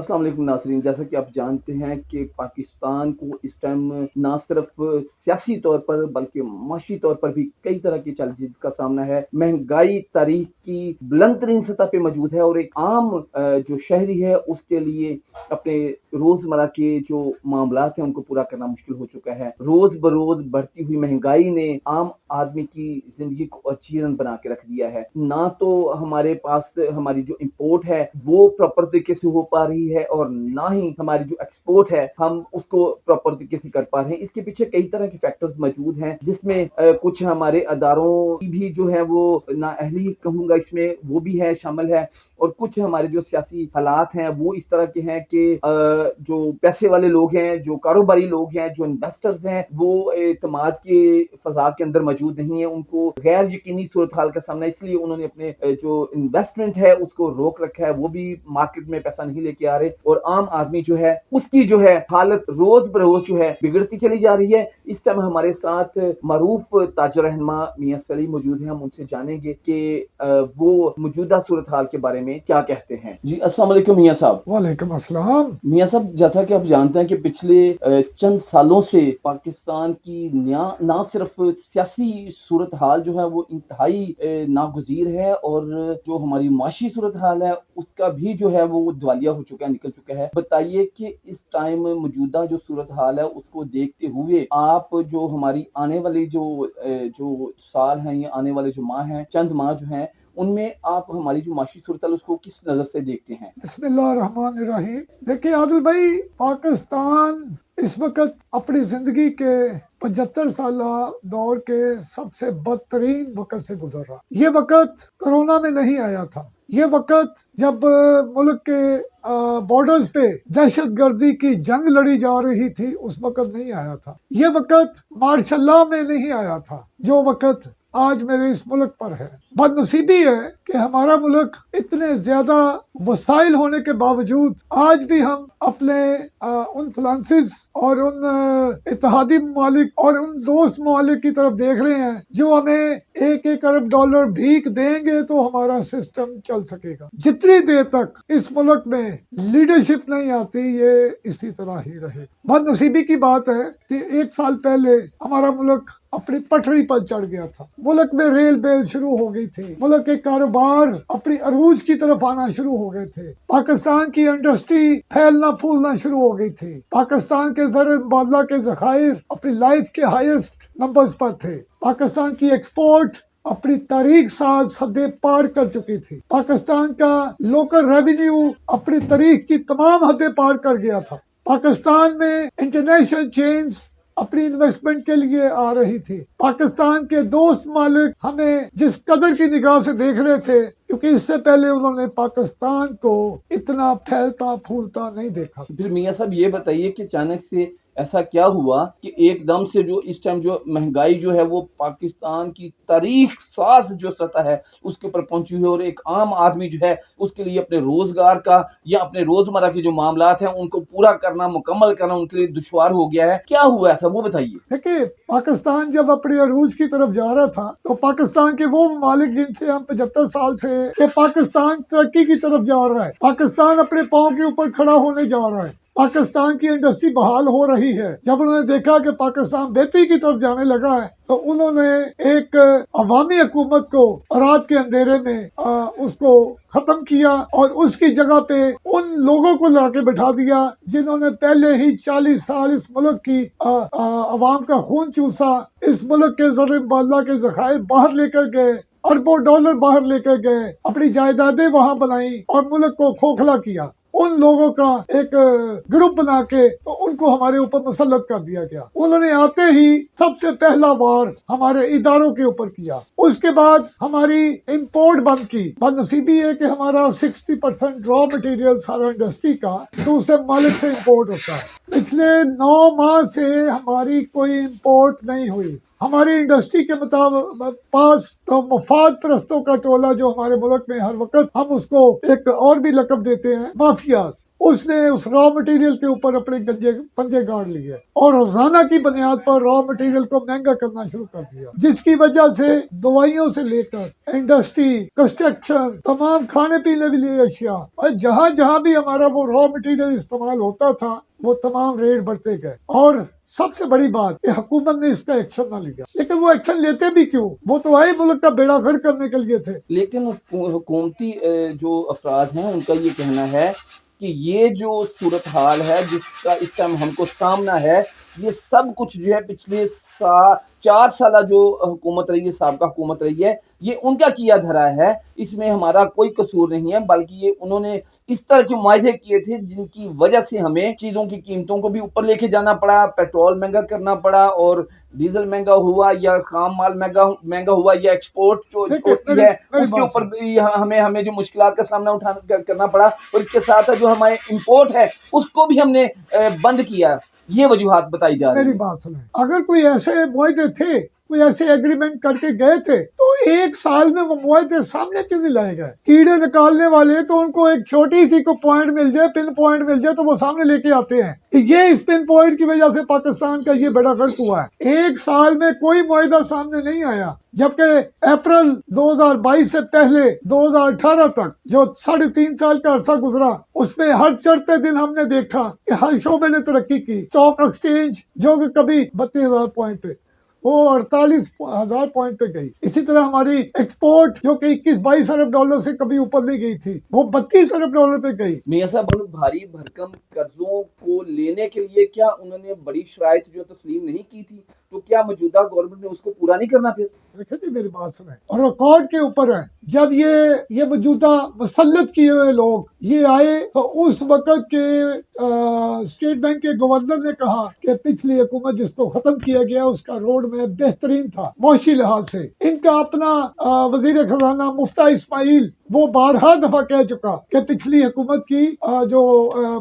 السلام علیکم ناظرین، جیسا کہ آپ جانتے ہیں کہ پاکستان کو اس ٹائم نہ صرف سیاسی طور پر بلکہ معاشی طور پر بھی کئی طرح کی چیلنجز کا سامنا ہے۔ مہنگائی تاریخ کی بلند ترین سطح پہ موجود ہے اور ایک عام جو شہری ہے اس کے لیے اپنے روزمرہ کے جو معاملات ہیں ان کو پورا کرنا مشکل ہو چکا ہے۔ روز بروز بڑھتی ہوئی مہنگائی نے عام آدمی کی زندگی کو اچیرن بنا کے رکھ دیا ہے۔ نہ تو ہمارے پاس ہماری جو امپورٹ ہے وہ پراپر طریقے سے ہو پا رہی ہے اور نہ ہی ہماری جو ایکسپورٹ ہے ہم اس کو پراپر طریقے سے کر پا رہے ہیں۔ اس کے پیچھے کئی طرح کے فیکٹرز موجود ہیں، جس میں کچھ ہمارے اداروں کی بھی جو ہے وہ نااہلی کہوں گا اس میں وہ بھی ہے شامل ہے، اور کچھ ہمارے جو سیاسی حالات ہیں وہ اس طرح کے ہیں کہ جو پیسے والے لوگ ہیں، جو کاروباری لوگ ہیں، جو انویسٹرز ہیں، وہ اعتماد کے فضا کے اندر موجود نہیں ہیں۔ ان کو غیر یقینی صورتحال کا سامنا، اس لیے انہوں نے اپنے جو انویسٹمنٹ ہے اس کو روک رکھا ہے، وہ بھی مارکیٹ میں پیسہ نہیں لے کے آ رہے، اور عام آدمی جو ہے اس کی جو ہے حالت روز بروز جو ہے بگڑتی چلی جا رہی ہے۔ اس ٹائم ہمارے ساتھ معروف تاجر رہنما میاں سلیم موجود ہیں، ہم ان سے جانیں گے کہ وہ موجودہ صورتحال کے بارے میں کیا کہتے ہیں۔ جی السلام علیکم میاں صاحب۔ وعلیکم السلام۔ میاں صاحب، جیسا کہ آپ جانتے ہیں کہ پچھلے چند سالوں سے پاکستان کی نہ صرف سیاسی صورتحال جو ہے وہ انتہائی ناگزیر ہے، اور جو ہماری معاشی صورتحال ہے اس کا بھی جو ہے وہ دیوالیہ ہو چکا ہے، نکل چکا ہے۔ بتائیے کہ اس ٹائم موجودہ جو صورتحال ہے اس کو دیکھتے ہوئے آپ جو ہماری آنے والی جو سال ہیں یا آنے والے جو ماہ ہیں، چند ماہ جو ہیں، ان میں آپ ہماری جو معاشی صورتحال اس کو کس نظر سے دیکھتے ہیں؟ بسم اللہ الرحمن الرحیم۔ دیکھیے عادل بھائی، پاکستان اس وقت اپنی زندگی کے 75 سالہ دور کے سب سے بدترین وقت سے گزر رہا۔ یہ وقت کرونا میں نہیں آیا تھا، یہ وقت جب ملک کے بارڈرز پہ دہشت گردی کی جنگ لڑی جا رہی تھی اس وقت نہیں آیا تھا، یہ وقت مارشل اللہ میں نہیں آیا تھا جو وقت آج میرے اس ملک پر ہے۔ بد نصیبی ہے کہ ہمارا ملک اتنے زیادہ وسائل ہونے کے باوجود آج بھی ہم اپنے ان فلانسز اور ان اتحادی ممالک اور ان دوست ممالک کی طرف دیکھ رہے ہیں جو ہمیں 1 ارب ڈالر بھیک دیں گے تو ہمارا سسٹم چل سکے گا۔ جتنی دیر تک اس ملک میں لیڈرشپ نہیں آتی یہ اسی طرح ہی رہے۔ بد نصیبی کی بات ہے کہ 1 سال پہلے ہمارا ملک اپنی پٹری پر چڑھ گیا تھا، ملک میں ریل بیل شروع ہو گئی تھی، ملک کے کاروبار اپنی عروج کی طرف آنا شروع ہو گئے تھے، پاکستان کی انڈسٹری پھیلنا پھولنا شروع ہو گئی تھی، پاکستان کے زر مبادلہ کے ذخائر اپنی لائف کے ہائیسٹ نمبرز پر تھے، پاکستان کی ایکسپورٹ اپنی تاریخ ساز حدیں پار کر چکی تھی، پاکستان کا لوکل ریونیو اپنی تاریخ کی تمام حدیں پار کر گیا تھا، پاکستان میں انٹرنیشنل چینز اپنی انویسٹمنٹ کے لیے آ رہی تھی، پاکستان کے دوست مالک ہمیں جس قدر کی نگاہ سے دیکھ رہے تھے کیونکہ اس سے پہلے انہوں نے پاکستان کو اتنا پھیلتا پھولتا نہیں دیکھا۔ پھر میاں صاحب یہ بتائیے کہ اچانک سے ایسا کیا ہوا کہ ایک دم سے جو اس ٹائم جو مہنگائی جو ہے وہ پاکستان کی تاریخ ساز جو سطح ہے اس کے اوپر پہنچی ہوئی ہے، اور ایک عام آدمی جو ہے اس کے لیے اپنے روزگار کا یا اپنے روزمرہ کے جو معاملات ہیں ان کو پورا کرنا، مکمل کرنا ان کے لیے دشوار ہو گیا ہے۔ کیا ہوا ایسا وہ بتائیے۔ دیکھیے، پاکستان جب اپنی عروج کی طرف جا رہا تھا تو پاکستان کے وہ ممالک جن سے ہم 75 سال سے کہ پاکستان ترقی کی طرف جا رہا ہے، پاکستان اپنے پاؤں کے اوپر کھڑا ہونے جا رہا ہے، پاکستان کی انڈسٹری بحال ہو رہی ہے، جب انہوں نے دیکھا کہ پاکستان بہتری کی طرف جانے لگا ہے تو انہوں نے ایک عوامی حکومت کو رات کے اندھیرے میں اس کو ختم کیا اور اس کی جگہ پہ ان لوگوں کو لا کے بٹھا دیا جنہوں نے پہلے ہی 40 سال اس ملک کی عوام کا خون چوسا، اس ملک کے زر مبادلہ کے ذخائر باہر لے کر گئے، اربوں ڈالر باہر لے کر گئے، اپنی جائیدادیں وہاں بنائیں اور ملک کو کھوکھلا کیا۔ ان لوگوں کا ایک گروپ بنا کے تو ان کو ہمارے اوپر مسلط کر دیا گیا۔ انہوں نے آتے ہی سب سے پہلا وار ہمارے اداروں کے اوپر کیا، اس کے بعد ہماری امپورٹ بند کی۔ بد نصیبی ہے کہ ہمارا 60% را مٹیریل سارا انڈسٹری کا دوسرے مالک سے امپورٹ ہوتا ہے۔ پچھلے 9 ماہ سے ہماری کوئی امپورٹ نہیں ہوئی۔ ہماری انڈسٹری کے پاس تو مفاد پرستوں کا ٹولہ جو ہمارے ملک میں ہر وقت ہم اس کو ایک اور بھی لقب دیتے ہیں، مافیاز، اس نے اس را مٹیریل کے اوپر اپنے گنجے پنجے گاڑ لیے اور روزانہ کی بنیاد پر را مٹیریل کو مہنگا کرنا شروع کر دیا، جس کی وجہ سے دوائیوں سے لے کر انڈسٹری، کنسٹرکشن، تمام کھانے پینے کے لیے اشیاء اور جہاں جہاں بھی ہمارا وہ را مٹیریل استعمال ہوتا تھا وہ تمام ریٹ بڑھتے گئے۔ اور سب سے بڑی بات کہ حکومت نے اس کا ایکشن نہ لیا، لیکن وہ ایکشن لیتے بھی کیوں؟ وہ تو آئے ملک کا بیڑا غرق کرنے کے لیے تھے۔ لیکن حکومتی جو افراد ہیں ان کا یہ کہنا ہے کہ یہ جو صورتحال ہے جس کا اس ٹائم ہم کو سامنا ہے، یہ سب کچھ جو ہے پچھلے 4 سالہ جو حکومت رہی ہے، سابقہ حکومت رہی ہے، یہ ان کا کیا دھرا ہے، اس میں ہمارا کوئی قصور نہیں ہے، بلکہ یہ انہوں نے اس طرح کے معاہدے کیے تھے جن کی وجہ سے ہمیں چیزوں کی قیمتوں کو بھی اوپر لے کے جانا پڑا، پیٹرول مہنگا کرنا پڑا، اور ڈیزل مہنگا ہوا یا خام مال مہنگا ہوا یا ایکسپورٹ جو ہوتی ہے اس کے اوپر بھی ہمیں جو مشکلات کا سامنا کرنا پڑا، اور اس کے ساتھ جو ہمارے امپورٹ ہے اس کو بھی ہم نے بند کیا۔ یہ وجوہات بتائی جا رہی ہیں۔ میری بات سنیں، اگر کوئی ایسے معاہدے تھے، کوئی ایسے ایگریمنٹ کر کے گئے تھے تو 1 سال میں وہ معاہدے سامنے کیوں نہیں لائے گئے؟ کیڑے نکالنے والے تو ان کو ایک چھوٹی سی کو پوائنٹ مل جائے، پن پوائنٹ مل جائے تو وہ سامنے لے کے آتے ہیں کہ یہ اس پن پوائنٹ کی وجہ سے پاکستان کا یہ بڑا غرق ہوا ہے۔ 1 سال میں کوئی معاہدہ سامنے نہیں آیا، جبکہ اپریل 2022 سے پہلے 2018 تک جو 3.5 سال کا عرصہ گزرا، اس میں ہر چڑھتے دن ہم نے دیکھا کہ ہر شعبے نے ترقی کی۔ اسٹاک ایکسچینج جو کہ کبھی 32,000 پوائنٹ پہ، وہ 48,000 پوائنٹ پہ گئی۔ اسی طرح ہماری ایکسپورٹ جو کہ 21-22 ارب ڈالر سے کبھی اوپر نہیں گئی تھی، وہ 32 ارب ڈالر پہ گئی۔ میاں صاحب، بھاری بھرکم قرضوں کو لینے کے لیے کیا انہوں نے بڑی شرائط جو تسلیم نہیں کی تھی؟ تو کیا موجودہ گورنمنٹ نے اس کو پورا نہیں کرنا پھر؟ دیکھیں جی، میری بات سنیں، اور ریکارڈ کے اوپر ہے، جب یہ موجودہ مسلط کیے ہوئے لوگ یہ آئے تو اس وقت کے اسٹیٹ بینک کے گورنر نے کہا کہ پچھلی حکومت جس کو ختم کیا گیا اس کا روڈ میں بہترین تھا معاشی لحاظ سے۔ ان کا اپنا وزیر خزانہ مفتہ اسماعیل وہ بارہا دفعہ کہہ چکا کہ پچھلی حکومت کی جو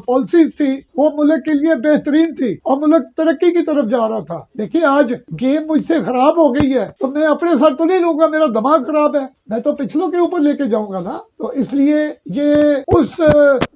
پالیسیز تھی وہ ملک کے لیے بہترین تھی اور ملک ترقی کی طرف جا رہا تھا۔ دیکھیے آج گیم مجھ سے خراب ہو گئی ہے تو میں اپنے سر تو نہیں لوں گا، میرا دماغ خراب ہے، میں تو پچھلوں کے اوپر لے کے جاؤں گا نا۔ تو اس لیے یہ اس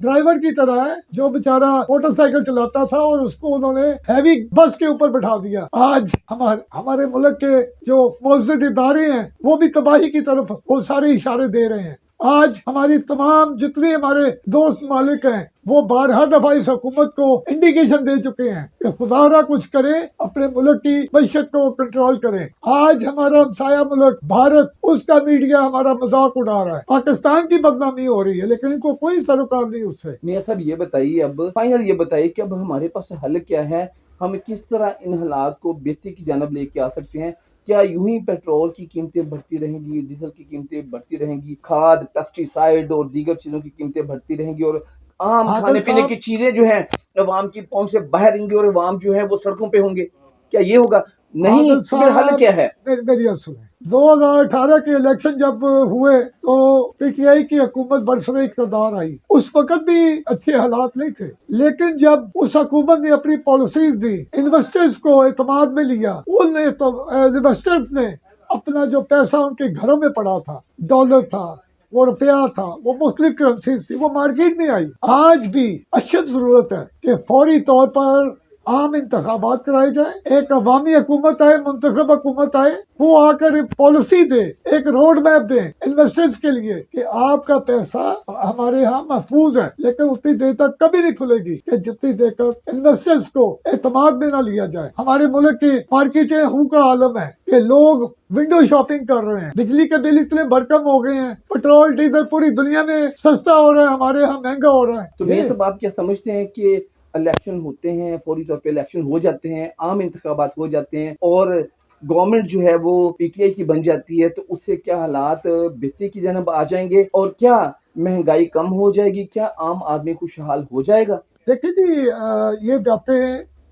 ڈرائیور کی طرح ہے جو بیچارہ موٹر سائیکل چلاتا تھا اور اس کو انہوں نے ہیوی بس کے اوپر بٹھا دیا۔ آج ہمارے ملک کے جو معزز ادارے ہیں وہ بھی تباہی کی طرف وہ سارے اشارے دے رہے ہیں۔ آج ہماری تمام جتنے ہمارے دوست مالک ہیں وہ بارہا دفعہ اس حکومت کو انڈیکیشن دے چکے ہیں کہ خدا را کچھ کرے، اپنے ملک کی معیشت کو کنٹرول کرے۔ آج ہمارا ہمسایہ ملک بھارت، اس کا میڈیا ہمارا مذاق اڑا رہا ہے، پاکستان کی بدنامی ہو رہی ہے، لیکن ان کو کوئی سروکار نہیں اس سے۔ میاں صاحب یہ بتائیے، اب فائنل یہ بتائیے کہ اب ہمارے پاس حل کیا ہے؟ ہم کس طرح ان حالات کو بہتری کی جانب لے کے آ سکتے ہیں؟ کیا یوں ہی پیٹرول کی قیمتیں بڑھتی رہیں گی، ڈیزل کی قیمتیں بڑھتی رہیں گی، کھاد، پیسٹی سائیڈ اور دیگر چیزوں کی قیمتیں بڑھتی رہیں گی، اور عام کھانے پینے کی چیزیں جو ہیں عوام کی پہنچ سے باہر رہیں گی اور عوام جو ہے وہ سڑکوں پہ ہوں گے؟ کیا یہ ہوگا؟ نہیں، پھر حل کیا ہے؟ میری بات سنیں، 2018 کے الیکشن جب ہوئے تو پی ٹی آئی کی حکومت برسر اقتدار آئی، اس وقت بھی اچھے حالات نہیں تھے، لیکن جب اس حکومت نے اپنی پالیسیز دی، انویسٹرز کو اعتماد میں لیا، انویسٹرز نے اپنا جو پیسہ ان کے گھروں میں پڑا تھا، ڈالر تھا، وہ روپیہ تھا، وہ مختلف کرنسیز تھی، وہ مارکیٹ میں آئی۔ آج بھی اشد ضرورت ہے کہ فوری طور پر عام انتخابات کرائے جائیں، ایک عوامی حکومت آئے، منتخب حکومت آئے، وہ آ کر ایک پالیسی دے، ایک روڈ میپ دے انویسٹرز کے لیے کہ آپ کا پیسہ ہمارے ہاں محفوظ ہے، لیکن اتنی دیر تک کبھی نہیں کھلے گی کہ جتنی دیر تک انویسٹرز کو اعتماد میں نہ لیا جائے۔ ہمارے ملک کی مارکیٹیں ہو کا عالم ہے کہ لوگ ونڈو شاپنگ کر رہے ہیں، بجلی کے بل اتنے بھرکم ہو گئے ہیں، پیٹرول ڈیزل پوری دنیا میں سستا ہو رہا ہے، ہمارے ہاں مہنگا ہو رہا ہے۔ تو میاں صاحب آپ کیا سمجھتے ہیں کہ الیکشن ہوتے ہیں، فوری طور پہ الیکشن ہو جاتے ہیں، عام انتخابات ہو جاتے ہیں اور گورنمنٹ جو ہے وہ پی ٹی آئی کی بن جاتی ہے، تو اس سے کیا حالات بہتری کی جانب آ جائیں گے اور کیا مہنگائی کم ہو جائے گی؟ کیا عام آدمی خوشحال ہو جائے گا؟ دیکھیے جی، یہ باتیں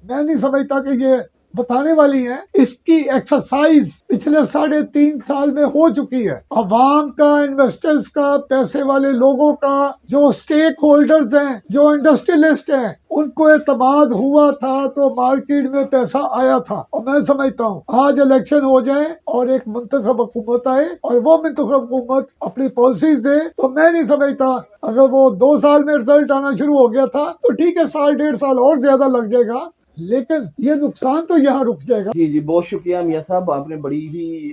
میں نہیں سمجھتا کہ یہ بتانے والی ہیں، اس کی ایکسرسائز پچھلے 3.5 سال میں ہو چکی ہے۔ عوام کا، انویسٹرز کا، پیسے والے لوگوں کا، جو سٹیک ہولڈرز ہیں، جو انڈسٹریلسٹ ہیں، ان کو اعتماد ہوا تھا تو مارکیٹ میں پیسہ آیا تھا۔ اور میں سمجھتا ہوں آج الیکشن ہو جائے اور ایک منتخب حکومت آئے اور وہ منتخب حکومت اپنی پالیسیز دے، تو میں نہیں سمجھتا، اگر وہ 2 سال میں رزلٹ آنا شروع ہو گیا تھا تو ٹھیک ہے، 1.5 سال اور زیادہ لگ جائے گا، لیکن یہ نقصان تو یہاں رک جائے گا۔ جی بہت شکریہ میاں صاحب، آپ نے بڑی ہی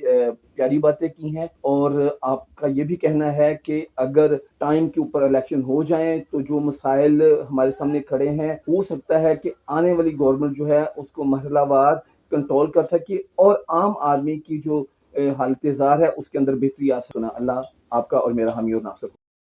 پیاری باتیں کی ہیں، اور آپ کا یہ بھی کہنا ہے کہ اگر ٹائم کے اوپر الیکشن ہو جائیں تو جو مسائل ہمارے سامنے کھڑے ہیں، ہو سکتا ہے کہ آنے والی گورنمنٹ جو ہے اس کو مرحلہ وار کنٹرول کر سکے اور عام آدمی کی جو حالت زار ہے اس کے اندر بہتری آ سکے۔ اللہ آپ کا اور میرا حامی اور ناصر ہو۔